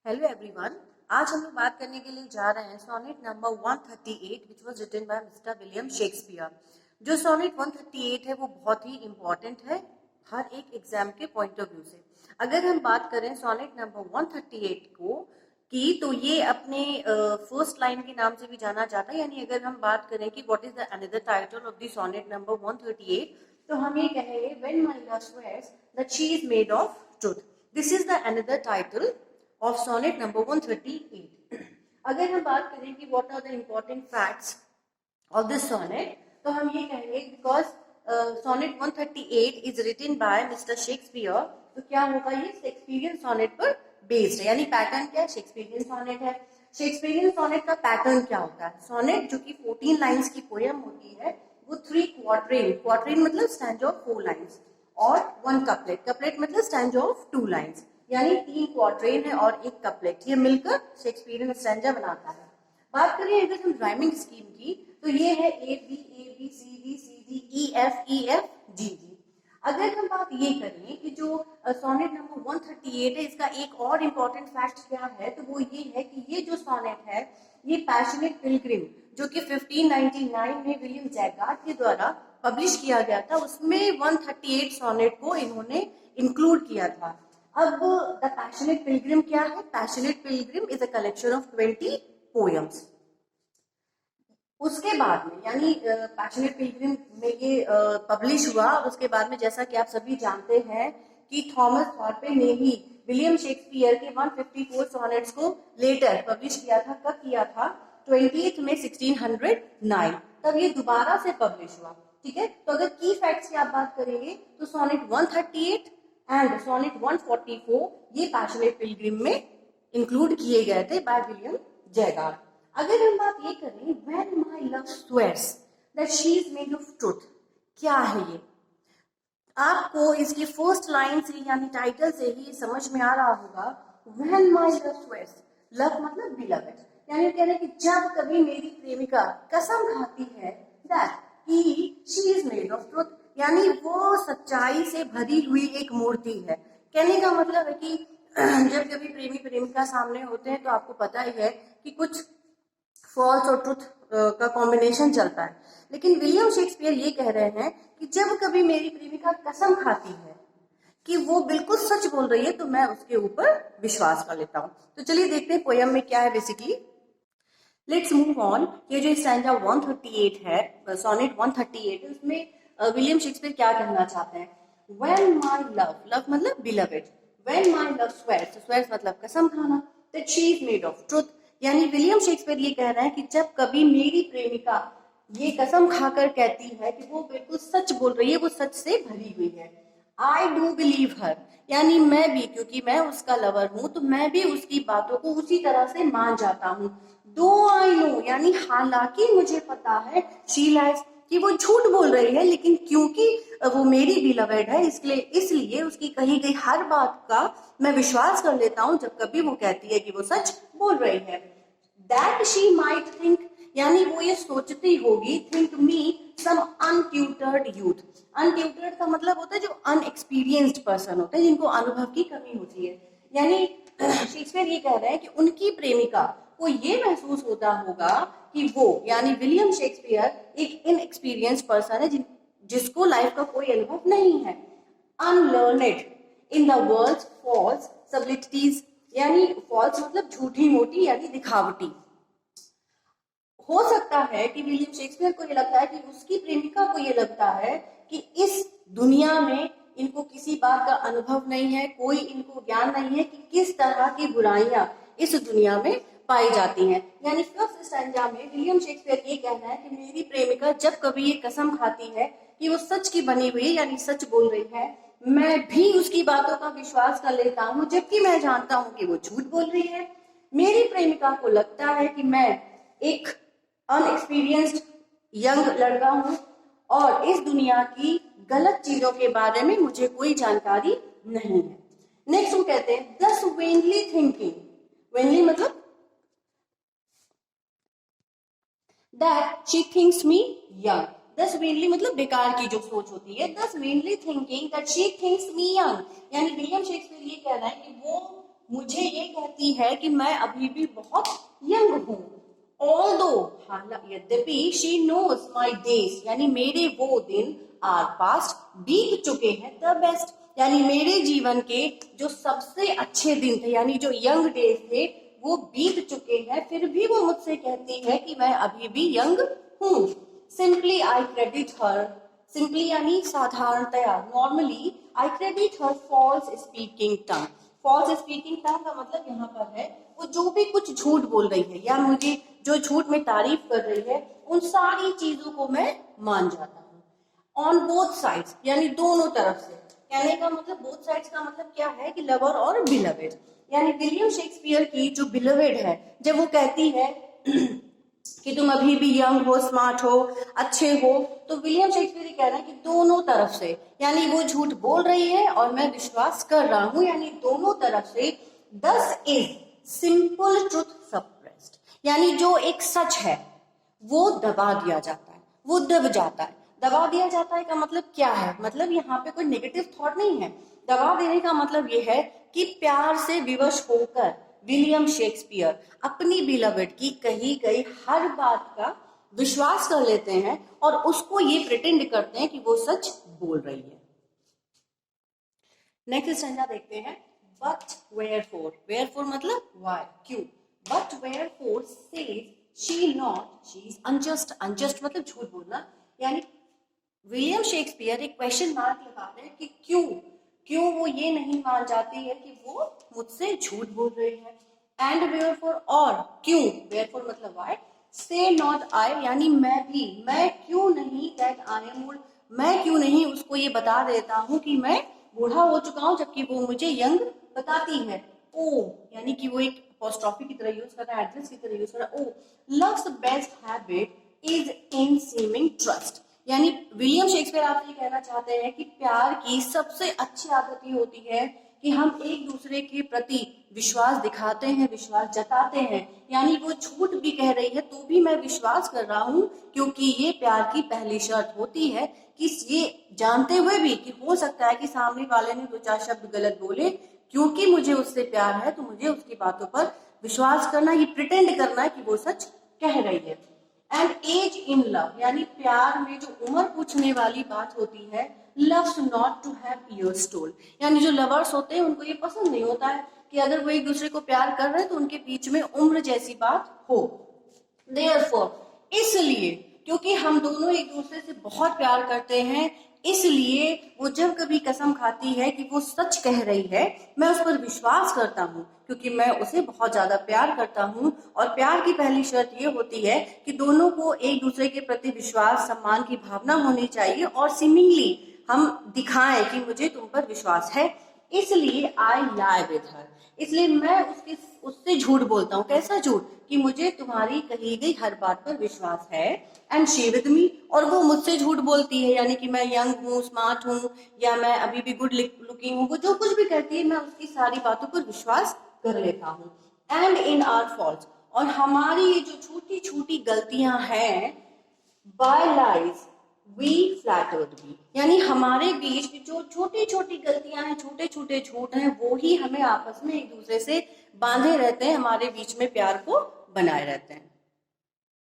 Hello everyone. आज हम लोग बात करने के लिए जा रहे हैं sonnet number 138 which was written by mister William Shakespeare. जो सोनेट 138 है वो बहुत ही इम्पोर्टेंट है हर एक एग्जाम के पॉइंट ऑफ व्यू से। अगर हम बात करें सोनेट नंबर 138 को तो ये अपने फर्स्ट लाइन के नाम से भी जाना जाता है। यानी अगर हम बात करें कि what is the another title of the sonnet number 138, तो हम ये कहेंगे when my love swears that she is made of truth. This is the another title of sonnet number 138. अगर हम बात करें कि what are the important facts of this sonnet, तो हम ये कहेंगे because sonnet 138 is written by Mr. Shakespeare, तो क्या होगा, ये शेक्सपियरियन सोनेट पर बेस्ड है। यानी पैटर्न क्या है, शेक्सपियरियन सोनेट है। शेक्सपियरियन सोनेट का पैटर्न क्या होता है, सोनेट जो कि 14 लाइंस की पोयम होती है वो 3 क्वार्टरेन, क्वार्टरेन मतलब स्टैंजा ऑफ 4 लाइंस, और 1 कपलेट, कपलेट मतलब स्टैंजा ऑफ 2 लाइंस, यानी 3 क्वार्टरेन है और 1 कपलेट, ये मिलकर शेक्सपियरियन स्टैंजा बनाता है। बात करें अगर हम राइमिंग स्कीम की, तो ये है A B C D E F G जी। अगर हम बात ये करें कि जो सोनेट नंबर 138 है, इसका एक और इम्पोर्टेंट फैक्ट क्या है, तो वो ये है कि ये जो सोनेट है ये पैशनेट पिलग्रिम जो कि 1599 में विलियम जैगार्ड के द्वारा पब्लिश किया गया था, उसमें 138 सोनेट को इन्होंने इंक्लूड किया था। अब द पैशनेट पिलग्रिम क्या है, passionate Pilgrim is a collection of 20 poems. उसके बाद में यानी पैशनेट पिलग्रिम में ये पब्लिश हुआ, उसके बाद में जैसा कि आप सभी जानते हैं कि थॉमस थॉर्पे ने ही विलियम शेक्सपियर के 154 सोनेट्स को लेटर पब्लिश किया था। कब किया था, 20 में 1609, तब ये दोबारा से पब्लिश हुआ। ठीक है, तो अगर की फैक्ट्स की आप बात करेंगे तो सोनेट 138 एंड सोनेट 144 ये पैशनेट पिलग्रिम में इंक्लूड किए गए थे बाय विलियम जैगार्ड। अगर हम बात ये करें when my love swears that she is made of truth, क्या है ये, आपको इसकी फर्स्ट लाइन से यानी टाइटल से ही समझ में आ रहा होगा। When my love swears, love मतलब बिलवेड, यानी कह रहे हैं कि जब कभी मेरी प्रेमिका कसम खाती है that she is made of truth, यानी वो सच्चाई से भरी हुई एक मूर्ति है। कहने का मतलब है कि जब कभी प्रेमी प्रेमिका सामने होते हैं तो आपको पता ही है कि कुछ फॉल्स और ट्रूथ का कॉम्बिनेशन चलता है, लेकिन विलियम शेक्सपियर ये कह रहे हैं कि जब कभी मेरी प्रेमिका कसम खाती है कि वो बिल्कुल सच बोल रही है तो मैं उसके ऊपर विश्वास कर लेता हूँ। तो चलिए देखते हैं पोयम में क्या है बेसिकली। Let's move on. ये जो स्टैंजा 138 है, सोनेट 138 है, उसमें विलियम शेक्सपियर क्या कहना चाहते हैं। व्हेन माय लव, लव मतलब beloved, when my love swears, swears मतलब कसम खाना, that she is made of truth, यानी विलियम शेक्सपियर ये कह रहे हैं कि जब कभी मेरी प्रेमिका ये कसम खाकर कहती है कि वो बिल्कुल सच बोल रही है, वो सच से भरी हुई है। आई डू बिलीव हर, यानी मैं भी, क्योंकि मैं उसका लवर हूं तो मैं भी उसकी बातों को उसी तरह से मान जाता हूँ। दो आई नो, यानी हालांकि मुझे पता है, शी लाइज, कि वो झूठ बोल रही है, लेकिन क्योंकि वो मेरी बिलवेड है इसलिए उसकी कही गई हर बात का मैं विश्वास कर लेता हूँ जब कभी वो कहती है कि वो सच बोल रही है। दैट शी माइट थिंक, यानी वो ये सोचती होगी, थिंक मी सम अनट्यूटर्ड यूथ, अनट्यूटर्ड का मतलब होता है जो अनएक्सपीरियंस्ड पर्सन होते हैं, जिनको अनुभव की कमी होती है। यानी शेक्सपियर ये कह रहे हैं कि उनकी प्रेमिका को ये महसूस होता होगा कि वो यानी विलियम शेक्सपियर एक इनएक्सपीरियंस पर्सन है जिसको लाइफ का कोई अनुभव नहीं है। अनलर्नेड इन द वर्ल्ड फॉल्स सब्लिटिटीज, यानी फॉल्स मतलब झूठी मोटी यानी दिखावटी। हो सकता है कि विलियम शेक्सपियर को ये लगता है कि उसकी प्रेमिका को ये लगता है कि इस दुनिया में इनको किसी बात का अनुभव नहीं है, कोई इनको ज्ञान नहीं है कि किस तरह की बुराइयां इस दुनिया में पाई जाती हैं। यानी फर्स्ट स्टैंजा में विलियम शेक्सपियर ये कहना है कि मेरी प्रेमिका जब कभी ये कसम खाती है कि वो सच की बनी हुई है यानी सच बोल रही है, मैं भी उसकी बातों का विश्वास कर लेता हूँ जबकि मैं जानता हूँ कि वो झूठ बोल रही है। मेरी प्रेमिका को लगता है कि मैं एक अनएक्सपीरियंस्ड यंग लड़का हूँ और इस दुनिया की गलत चीजों के बारे में मुझे कोई जानकारी नहीं है। नेक्स्ट वो कहते हैं दस वेनली थिंकिंग, वेनली मतलब that she thinks me young, दस वेनली मतलब बेकार की जो सोच होती है, दस vainly thinking that she thinks me young, यानी विलियम शेक्सपियर ये कह रहा है कि वो मुझे ये कहती है कि मैं अभी भी बहुत यंग हूँ। ऑल्दो, यद्यपि, शी नोज माई डेज, यानी मेरे वो दिन आर पास्ट, बीत चुके हैं, द बेस्ट, यानी मेरे जीवन के जो सबसे अच्छे दिन थे, यानी जो यंग डेज थे, वो बीत चुके हैं, फिर भी वो मुझसे कहती है कि मैं अभी भी यंग हूँ। Simply I credit her, simply यानी साधारणतया, normally, I credit her false speaking tongue. False speaking tongue का मतलब यहाँ पर है वो जो भी कुछ झूठ बोल रही है या मुझे जो झूठ में तारीफ कर रही है, उन सारी चीजों को मैं मान जाता हूँ। ऑन बोथ साइड्स, यानी दोनों तरफ से। कहने का मतलब बोथ साइड्स का मतलब क्या है कि लवर और बिलवेड, यानी विलियम शेक्सपियर की जो बिलवेड है, जब वो कहती है कि तुम अभी भी यंग हो, स्मार्ट हो, अच्छे हो, तो विलियम शेक्सपियर कह रहे हैं कि दोनों तरफ से, यानी वो झूठ बोल रही है और मैं विश्वास कर रहा हूं, यानी दोनों तरफ से। दस इज सिंपल ट्रुथ सप्रेस्ड, यानी जो एक सच है वो दबा दिया जाता है, वो दब जाता है। दबा दिया जाता है का मतलब क्या है? मतलब यहाँ पे कोई नेगेटिव थॉट नहीं है। दबा देने का मतलब ये है कि प्यार से विवश होकर विलियम शेक्सपियर अपनी बिलवेड की कही गई हर बात का विश्वास कर लेते हैं और उसको ये प्रिटेंड करते हैं कि वो सच बोल रही है। नेक्स्ट स्टैंजा देखते हैं। बट वेयरफॉर, वेयरफॉर मतलब वाई, क्यों। But wherefore says she not, she is unjust, unjust मतलब झूठ बोलना, यानी विलियम शेक्सपियर एक क्वेश्चन मार्क लगाते हैं कि क्यों, क्यों वो ये नहीं मान जाती है कि वो मुझसे झूठ बोल रही है। एंड वेयरफॉर, और क्यों, वेयरफॉर मतलब व्हाई, से नॉट आई, यानी मैं भी, मैं क्यों नहीं, दैट आई एम ओल्ड, मैं क्यों नहीं उसको ये बता देता हूँ कि मैं बूढ़ा हो चुका हूँ, जबकि वो मुझे यंग बताती है। ओ, यानी कि वो एक अपोस्ट्रोफी की तरह यूज कर रहा है, एड्रेस की तरह यूज कर रहा है। O, love's best habit is in seeming trust, यानी विलियम शेक्सपियर आपसे कहना चाहते हैं कि प्यार की सबसे अच्छी आदत ये होती है कि हम एक दूसरे के प्रति विश्वास दिखाते हैं, विश्वास जताते हैं, यानी वो झूठ भी कह रही है तो भी मैं विश्वास कर रहा हूँ, क्योंकि ये प्यार की पहली शर्त होती है कि ये जानते हुए भी कि हो सकता है कि सामने वाले ने दो चार शब्द गलत बोले, क्योंकि मुझे उससे प्यार है तो मुझे उसकी बातों पर विश्वास करना, ये प्रिटेंड करना है कि वो सच कह रही है। एंड एज इन लव, यानी प्यार में जो उम्र पूछने वाली बात होती है, loves not to have years told, यानी जो लवर्स होते हैं उनको ये पसंद नहीं होता है कि अगर वो एक दूसरे को प्यार कर रहे हैं तो उनके बीच में उम्र जैसी बात हो। देयरफॉर, इसलिए, क्योंकि हम दोनों एक दूसरे से बहुत प्यार करते हैं, इसलिए वो जब कभी कसम खाती है कि वो सच कह रही है, मैं उस पर विश्वास करता हूँ, क्योंकि मैं उसे बहुत ज्यादा प्यार करता हूँ। और प्यार की पहली शर्त ये होती है कि दोनों को एक दूसरे के प्रति विश्वास, सम्मान की भावना होनी चाहिए और सीमिंगली हम दिखाएं कि मुझे तुम पर विश्वास है। इसलिए आई लाई विद हर, इसलिए मैं उससे झूठ बोलता हूँ। कैसा झूठ? कि मुझे तुम्हारी कही गई हर बात पर विश्वास है। एंड शी विद मी, और वो मुझसे झूठ बोलती है, यानी कि मैं यंग हूँ, स्मार्ट हूँ, या मैं अभी भी गुड लुकिंग हूँ, वो जो कुछ भी कहती है मैं उसकी सारी बातों पर विश्वास कर लेता हूँ। एंड इन आवर फॉल्ट्स, और हमारी ये जो छोटी छोटी गलतियां हैं, by lies we flattered be, यानी हमारे बीच की जो छोटी छोटी गलतियां हैं, छोटे छोटे झूठ हैं, वो ही हमें आपस में एक दूसरे से बांधे रहते हैं, हमारे बीच में प्यार को बनाए रहते हैं।